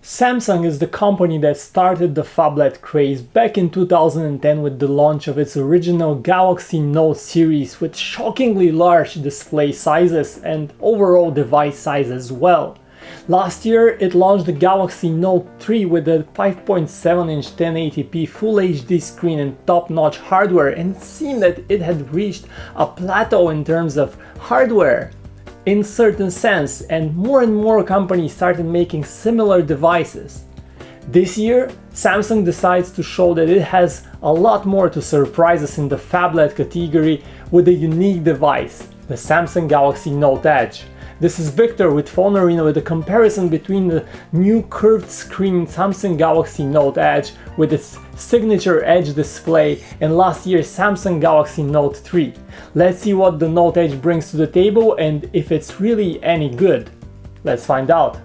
Samsung is the company that started the phablet craze back in 2010 with the launch of its original Galaxy Note series with shockingly large display sizes and overall device size as well. Last year it launched the Galaxy Note 3 with a 5.7-inch 1080p Full HD screen and top-notch hardware, and it seemed that it had reached a plateau in terms of hardware in certain sense, and more companies started making similar devices. This year, Samsung decides to show that it has a lot more to surprise us in the phablet category with a unique device, the Samsung Galaxy Note Edge. This is Victor with PhoneArena with a comparison between the new curved screen Samsung Galaxy Note Edge with its signature Edge display and last year's Samsung Galaxy Note 3. Let's see what the Note Edge brings to the table and if it's really any good. Let's find out.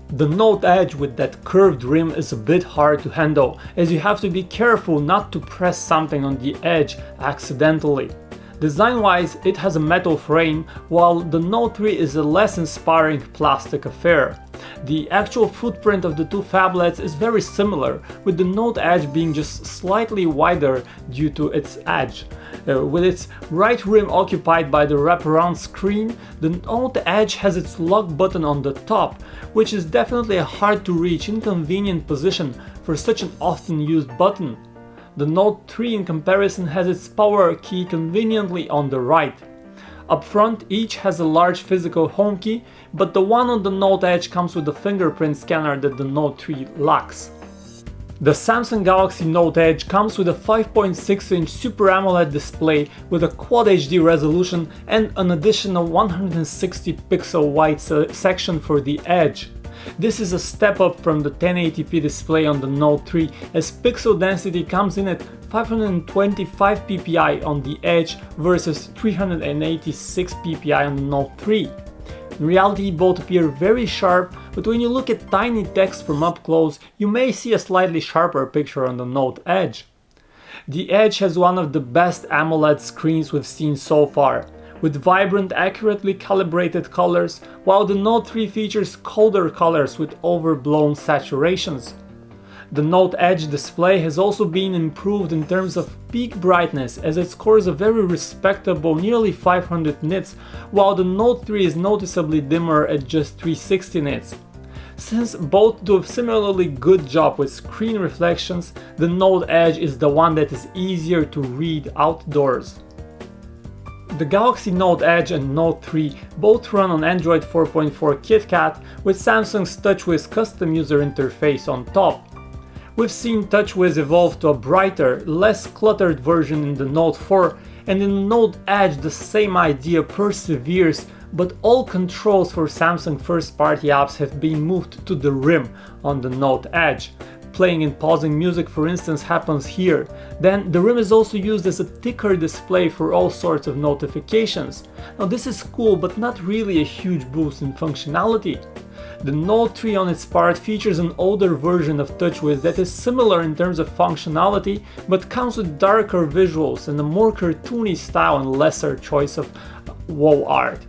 The Note Edge with that curved rim is a bit hard to handle, as you have to be careful not to press something on the edge accidentally. Design-wise, it has a metal frame, while the Note 3 is a less inspiring plastic affair. The actual footprint of the two phablets is very similar, with the Note Edge being just slightly wider due to its edge. With its right rim occupied by the wraparound screen, the Note Edge has its lock button on the top, which is definitely a hard to reach, inconvenient position for such an often used button. The Note 3 in comparison has its power key conveniently on the right. Up front, each has a large physical home key, but the one on the Note Edge comes with a fingerprint scanner that the Note 3 lacks. The Samsung Galaxy Note Edge comes with a 5.6-inch Super AMOLED display with a Quad HD resolution and an additional 160 pixel wide section for the Edge. This is a step up from the 1080p display on the Note 3, as pixel density comes in at 525 ppi on the Edge versus 386 ppi on the Note 3. In reality, both appear very sharp, but when you look at tiny text from up close, you may see a slightly sharper picture on the Note Edge. The Edge has one of the best AMOLED screens we've seen so far, with vibrant, accurately calibrated colors, while the Note 3 features colder colors with overblown saturations. The Note Edge display has also been improved in terms of peak brightness, as it scores a very respectable nearly 500 nits, while the Note 3 is noticeably dimmer at just 360 nits. Since both do a similarly good job with screen reflections, the Note Edge is the one that is easier to read outdoors. The Galaxy Note Edge and Note 3 both run on Android 4.4 KitKat with Samsung's TouchWiz custom user interface on top. We've seen TouchWiz evolve to a brighter, less cluttered version in the Note 4, and in the Note Edge the same idea perseveres, but all controls for Samsung first-party apps have been moved to the rim on the Note Edge. Playing and pausing music, for instance, happens here. Then the rim is also used as a thicker display for all sorts of notifications. Now this is cool, but not really a huge boost in functionality. The Note 3 on its part features an older version of TouchWiz that is similar in terms of functionality, but comes with darker visuals and a more cartoony style and lesser choice of wall art.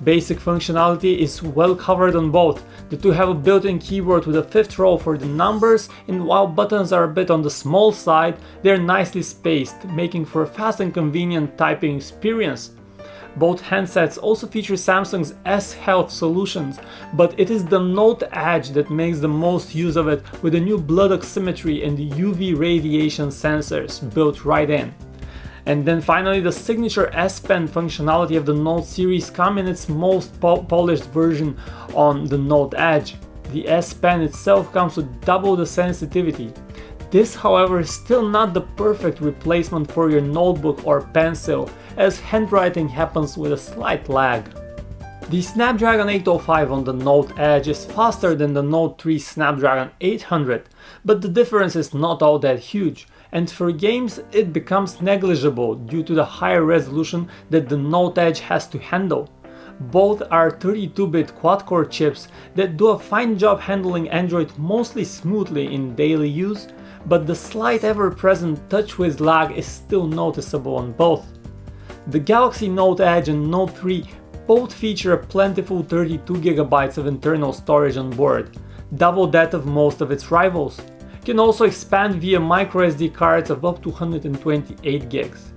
Basic functionality is well covered on both. The two have a built-in keyboard with a fifth row for the numbers, and while buttons are a bit on the small side, they are nicely spaced, making for a fast and convenient typing experience. Both handsets also feature Samsung's S Health solutions, but it is the Note Edge that makes the most use of it, with the new blood oximetry and the UV radiation sensors built right in. And then finally, the signature S Pen functionality of the Note series come in its most polished version on the Note Edge. The S Pen itself comes with double the sensitivity. This, however, is still not the perfect replacement for your notebook or pencil, as handwriting happens with a slight lag. The Snapdragon 805 on the Note Edge is faster than the Note 3 Snapdragon 800, but the difference is not all that huge, and for games it becomes negligible due to the higher resolution that the Note Edge has to handle. Both are 32-bit quad-core chips that do a fine job handling Android mostly smoothly in daily use, but the slight ever-present TouchWiz lag is still noticeable on both. The Galaxy Note Edge and Note 3 both feature a plentiful 32GB of internal storage on board. double that of most of its rivals. It can also expand via microSD cards of up to 128 gigs.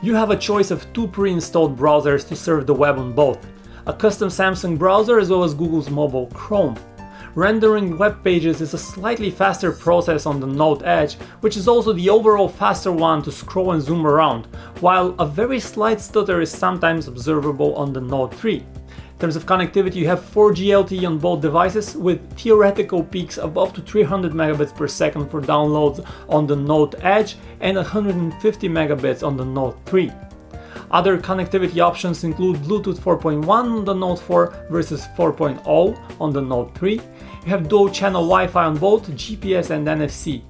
You have a choice of two pre-installed browsers to serve the web on both, a custom Samsung browser as well as Google's mobile Chrome. Rendering web pages is a slightly faster process on the Note Edge, which is also the overall faster one to scroll and zoom around, while a very slight stutter is sometimes observable on the Note 3. In terms of connectivity, you have 4G LTE on both devices with theoretical peaks of up to 300 megabits per second for downloads on the Note Edge and 150 megabits on the Note 3. Other connectivity options include Bluetooth 4.1 on the Note 4 versus 4.0 on the Note 3. You have dual-channel Wi-Fi on both GPS and NFC.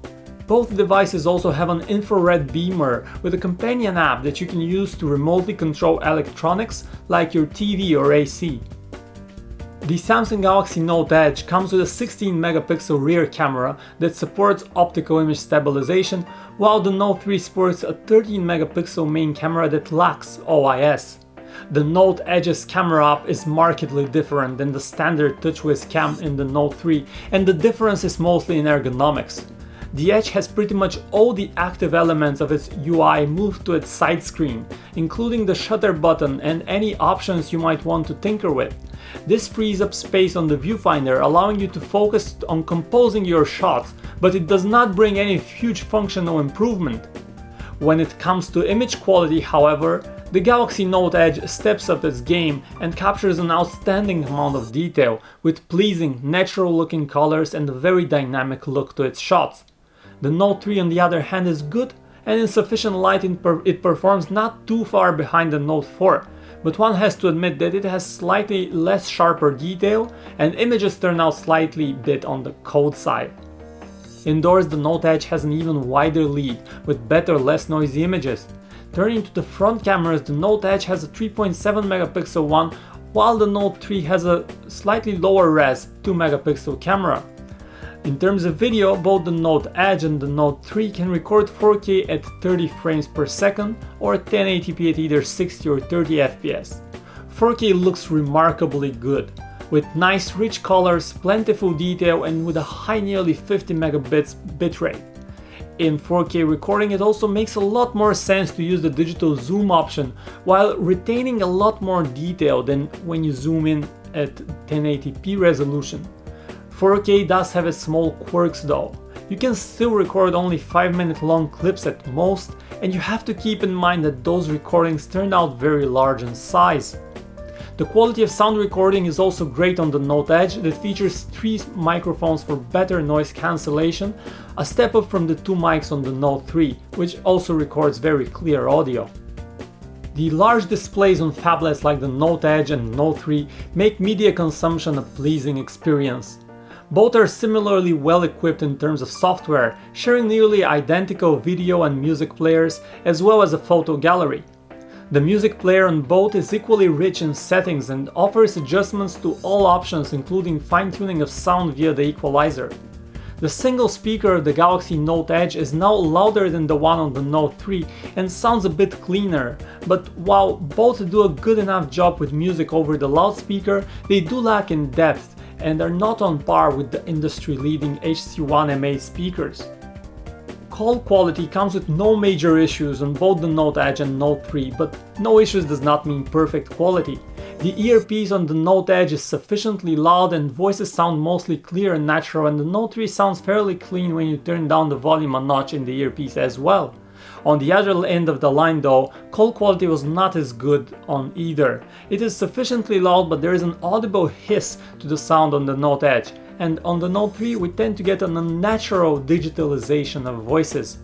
Both devices also have an infrared beamer with a companion app that you can use to remotely control electronics like your TV or AC. The Samsung Galaxy Note Edge comes with a 16 megapixel rear camera that supports optical image stabilization, while the Note 3 sports a 13 megapixel main camera that lacks OIS. The Note Edge's camera app is markedly different than the standard TouchWiz cam in the Note 3, and the difference is mostly in ergonomics. The Edge has pretty much all the active elements of its UI moved to its side screen, including the shutter button and any options you might want to tinker with. This frees up space on the viewfinder, allowing you to focus on composing your shots, but it does not bring any huge functional improvement. When it comes to image quality, however, the Galaxy Note Edge steps up its game and captures an outstanding amount of detail, with pleasing, natural-looking colors and a very dynamic look to its shots. The Note 3 on the other hand is good, and in sufficient light it performs not too far behind the Note 4, but one has to admit that it has slightly less sharper detail and images turn out slightly bit on the cold side. Indoors, the Note Edge has an even wider lead with better, less noisy images. Turning to the front cameras, the Note Edge has a 3.7 megapixel one, while the Note 3 has a slightly lower res 2 megapixel camera. In terms of video, both the Note Edge and the Note 3 can record 4K at 30 frames per second or 1080p at either 60 or 30 fps. 4K looks remarkably good, with nice rich colors, plentiful detail and with a high nearly 50 megabits bitrate. In 4K recording, it also makes a lot more sense to use the digital zoom option while retaining a lot more detail than when you zoom in at 1080p resolution. 4K does have its small quirks though. You can still record only 5-minute long clips at most, and you have to keep in mind that those recordings turned out very large in size. The quality of sound recording is also great on the Note Edge that features 3 microphones for better noise cancellation, a step up from the 2 mics on the Note 3, which also records very clear audio. The large displays on phablets like the Note Edge and Note 3 make media consumption a pleasing experience. Both are similarly well equipped in terms of software, sharing nearly identical video and music players as well as a photo gallery. The music player on both is equally rich in settings and offers adjustments to all options, including fine-tuning of sound via the equalizer. The single speaker of the Galaxy Note Edge is now louder than the one on the Note 3 and sounds a bit cleaner, but while both do a good enough job with music over the loudspeaker, they do lack in depth and are not on par with the industry-leading HC1 MA speakers. Call quality comes with no major issues on both the Note Edge and Note 3, but no issues does not mean perfect quality. The earpiece on the Note Edge is sufficiently loud and voices sound mostly clear and natural, and the Note 3 sounds fairly clean when you turn down the volume a notch in the earpiece as well. On the other end of the line though, call quality was not as good on either. It is sufficiently loud, but there is an audible hiss to the sound on the Note Edge, and on the Note 3 we tend to get an unnatural digitalization of voices.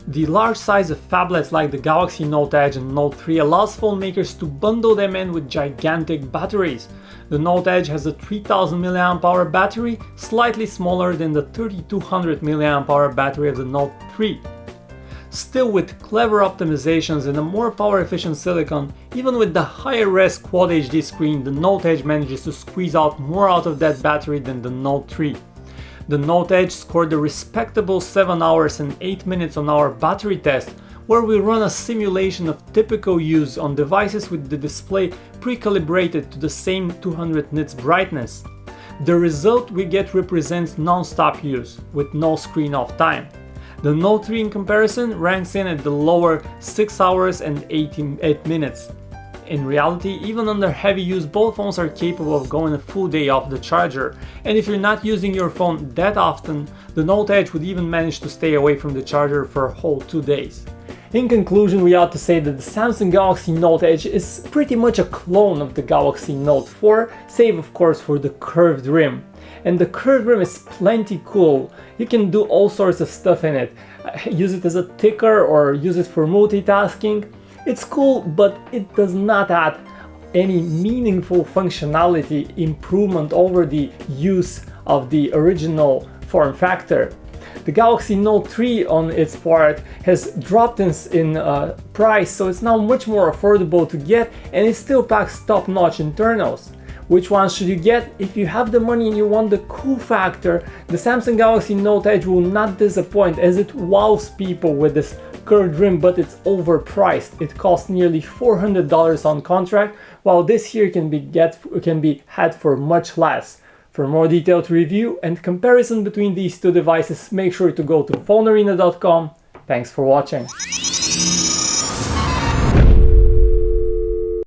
The large size of phablets like the Galaxy Note Edge and Note 3 allows phone makers to bundle them in with gigantic batteries. The Note Edge has a 3000 mAh battery, slightly smaller than the 3200 mAh battery of the Note 3. Still, with clever optimizations and a more power-efficient silicon, even with the higher-res Quad HD screen, the Note Edge manages to squeeze out more out of that battery than the Note 3. The Note Edge scored a respectable 7 hours and 8 minutes on our battery test, where we run a simulation of typical use on devices with the display pre-calibrated to the same 200 nits brightness. The result we get represents non-stop use, with no screen off time. The Note 3 in comparison ranks in at the lower 6 hours and 8 minutes. In reality, even under heavy use, both phones are capable of going a full day off the charger, and if you're not using your phone that often, the Note Edge would even manage to stay away from the charger for a whole 2 days. In conclusion, we ought to say that the Samsung Galaxy Note Edge is pretty much a clone of the Galaxy Note 4, save of course for the curved rim. And the curved rim is plenty cool. You can do all sorts of stuff in it. Use it as a ticker or use it for multitasking. It's cool, but it does not add any meaningful functionality improvement over the use of the original form factor. The Galaxy Note 3 on its part has dropped in price, so it's now much more affordable to get, and it still packs top-notch internals. Which one should you get? If you have the money and you want the cool factor, the Samsung Galaxy Note Edge will not disappoint, as it wows people with this curved rim, but it's overpriced. It costs nearly $400 on contract, while this here can be had for much less. For more detailed review and comparison between these two devices, make sure to go to PhoneArena.com. Thanks for watching.